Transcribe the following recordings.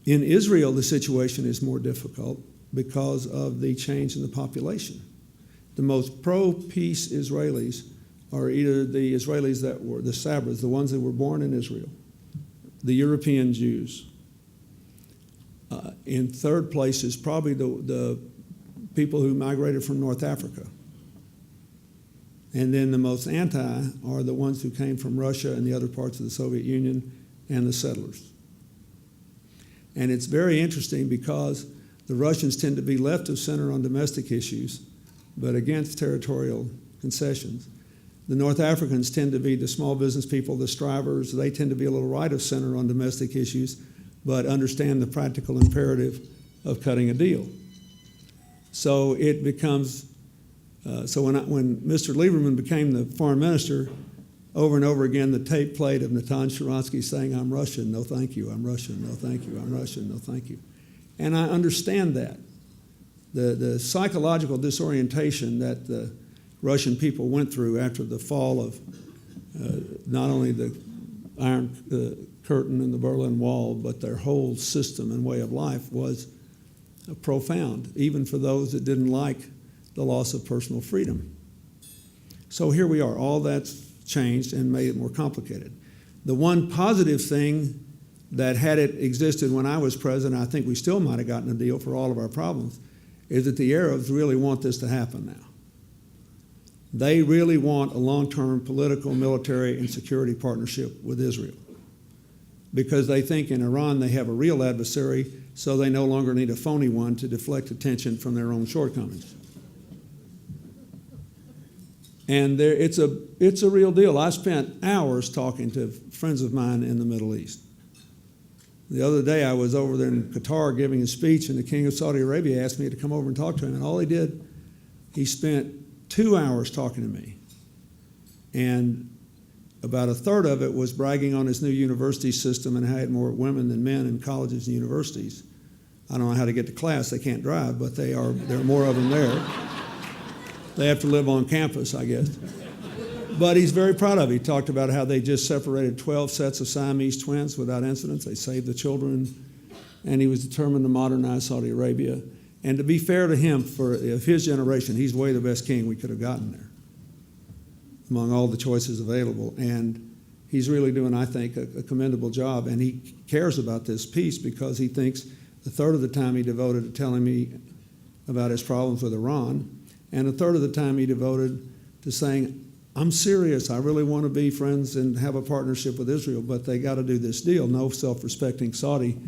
In Israel, the situation is more difficult because of the change in the population. The most pro-peace Israelis are either the Israelis that were the Sabras, the ones that were born in Israel, the European Jews. In third place is probably the people who migrated from North Africa. And then the most anti are the ones who came from Russia and the other parts of the Soviet Union and the settlers. And it's very interesting because the Russians tend to be left of center on domestic issues, but against territorial concessions. The North Africans tend to be the small business people, the strivers. They tend to be a little right of center on domestic issues, but understand the practical imperative of cutting a deal. So it becomes, when Mr. Lieberman became the foreign minister, over and over again, the tape played of Natan Sharansky saying, "I'm Russian, no thank you, I'm Russian, no thank you, I'm Russian, no thank you." And I understand that. The psychological disorientation that the Russian people went through after the fall of not only the Iron Curtain and the Berlin Wall, but their whole system and way of life was profound, even for those that didn't like the loss of personal freedom. So here we are. All that's changed and made it more complicated. The one positive thing that had it existed when I was president, I think we still might have gotten a deal for all of our problems, is that the Arabs really want this to happen now. They really want a long-term political, military, and security partnership with Israel because they think in Iran they have a real adversary, so they no longer need a phony one to deflect attention from their own shortcomings. And it's a real deal. I spent hours talking to friends of mine in the Middle East. The other day I was over there in Qatar giving a speech, and the King of Saudi Arabia asked me to come over and talk to him, and all he did, he spent 2 hours talking to me. And about a third of it was bragging on his new university system and how he had more women than men in colleges and universities. I don't know how to get to class. They can't drive, but there are more of them there. They have to live on campus, I guess. But he's very proud of it. He talked about how they just separated 12 sets of Siamese twins without incidents. They saved the children, and he was determined to modernize Saudi Arabia. And to be fair to him, of his generation, he's way the best king we could have gotten there among all the choices available. And he's really doing, I think, a commendable job. And he cares about this peace because he thinks a third of the time he devoted to telling me about his problems with Iran, and a third of the time he devoted to saying, I'm serious, I really want to be friends and have a partnership with Israel, but they got to do this deal. No self-respecting Saudi,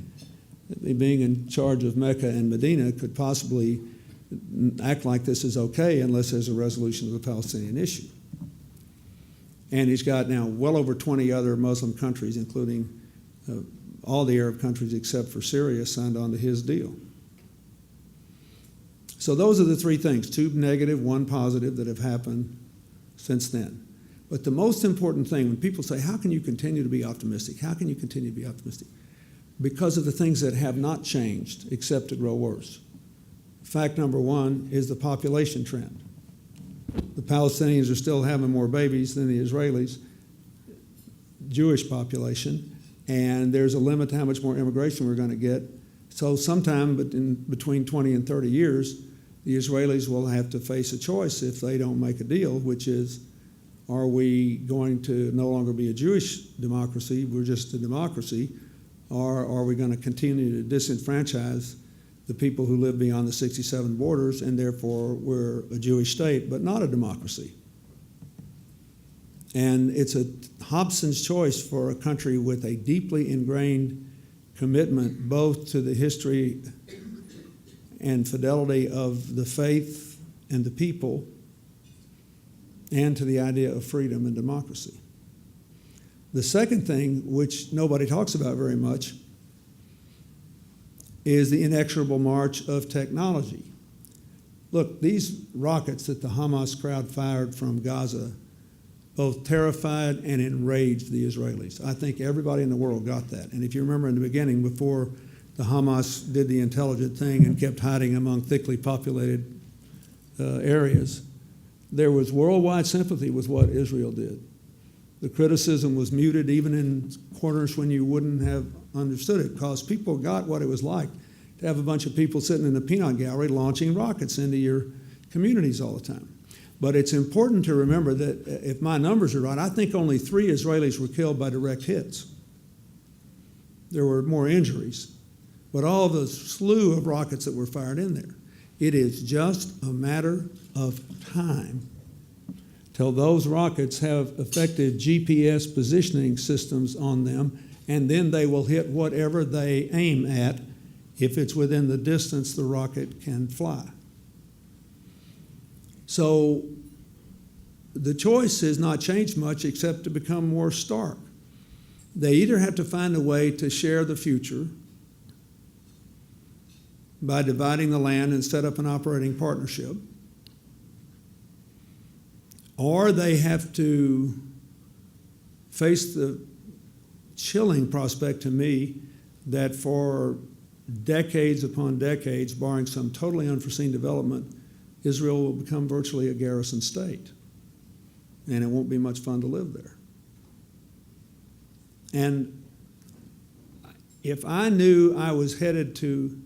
being in charge of Mecca and Medina, could possibly act like this is okay unless there's a resolution of the Palestinian issue. And he's got now well over 20 other Muslim countries, including all the Arab countries except for Syria, signed on to his deal. So those are the three things, 2 negative, 1 positive, that have happened since then. But the most important thing, when people say, how can you continue to be optimistic? How can you continue to be optimistic? Because of the things that have not changed except to grow worse. Fact number 1 is the population trend. The Palestinians are still having more babies than the Israelis, Jewish population, and there's a limit to how much more immigration we're going to get. So sometime between 20 and 30 years, the Israelis will have to face a choice if they don't make a deal, which is, are we going to no longer be a Jewish democracy, we're just a democracy, or are we going to continue to disenfranchise the people who live beyond the 67 borders, and therefore we're a Jewish state, but not a democracy? And it's a Hobson's choice for a country with a deeply ingrained commitment both to the history and fidelity of the faith and the people and to the idea of freedom and democracy. The second thing, which nobody talks about very much, is the inexorable march of technology. Look, these rockets that the Hamas crowd fired from Gaza both terrified and enraged the Israelis. I think everybody in the world got that. And if you remember in the beginning, before the Hamas did the intelligent thing and kept hiding among thickly populated areas, there was worldwide sympathy with what Israel did. The criticism was muted even in corners when you wouldn't have understood it, because people got what it was like to have a bunch of people sitting in the peanut gallery launching rockets into your communities all the time. But it's important to remember that if my numbers are right, I think only 3 Israelis were killed by direct hits. There were more injuries, but all the slew of rockets that were fired in there. It is just a matter of time till those rockets have effective GPS positioning systems on them, and then they will hit whatever they aim at if it's within the distance the rocket can fly. So the choice has not changed much except to become more stark. They either have to find a way to share the future by dividing the land and set up an operating partnership, or they have to face the chilling prospect to me that for decades upon decades, barring some totally unforeseen development, Israel will become virtually a garrison state, and it won't be much fun to live there. And if I knew I was headed into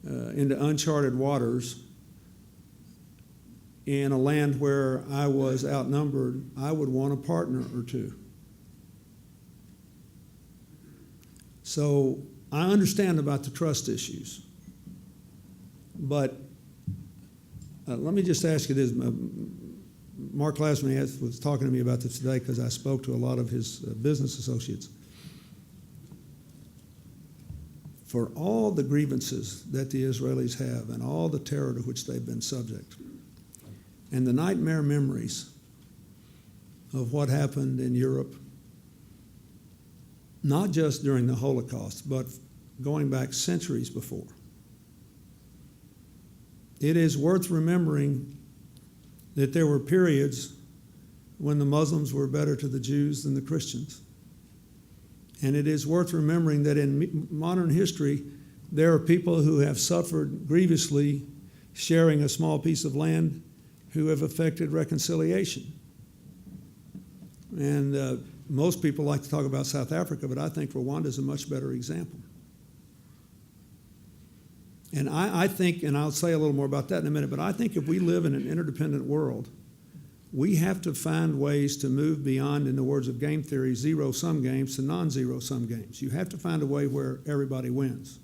uncharted waters in a land where I was outnumbered, I would want a partner or two. So I understand about the trust issues, but let me just ask you this. Mark Lasman was talking to me about this today because I spoke to a lot of his business associates. For all the grievances that the Israelis have and all the terror to which they've been subject, and the nightmare memories of what happened in Europe, not just during the Holocaust, but going back centuries before, it is worth remembering that there were periods when the Muslims were better to the Jews than the Christians. And it is worth remembering that in modern history, there are people who have suffered grievously sharing a small piece of land who have affected reconciliation. And most people like to talk about South Africa, but I think Rwanda is a much better example. And I think, and I'll say a little more about that in a minute, but I think if we live in an interdependent world, we have to find ways to move beyond, in the words of game theory, zero-sum games to non-zero-sum games. You have to find a way where everybody wins.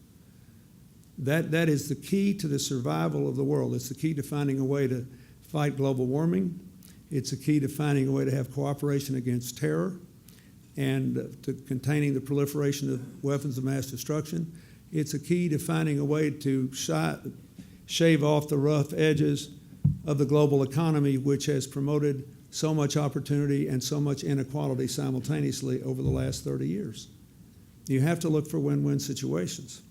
That is the key to the survival of the world. It's the key to finding a way to fight global warming. It's a key to finding a way to have cooperation against terror and to containing the proliferation of weapons of mass destruction. It's a key to finding a way to shave off the rough edges of the global economy, which has promoted so much opportunity and so much inequality simultaneously over the last 30 years. You have to look for win-win situations.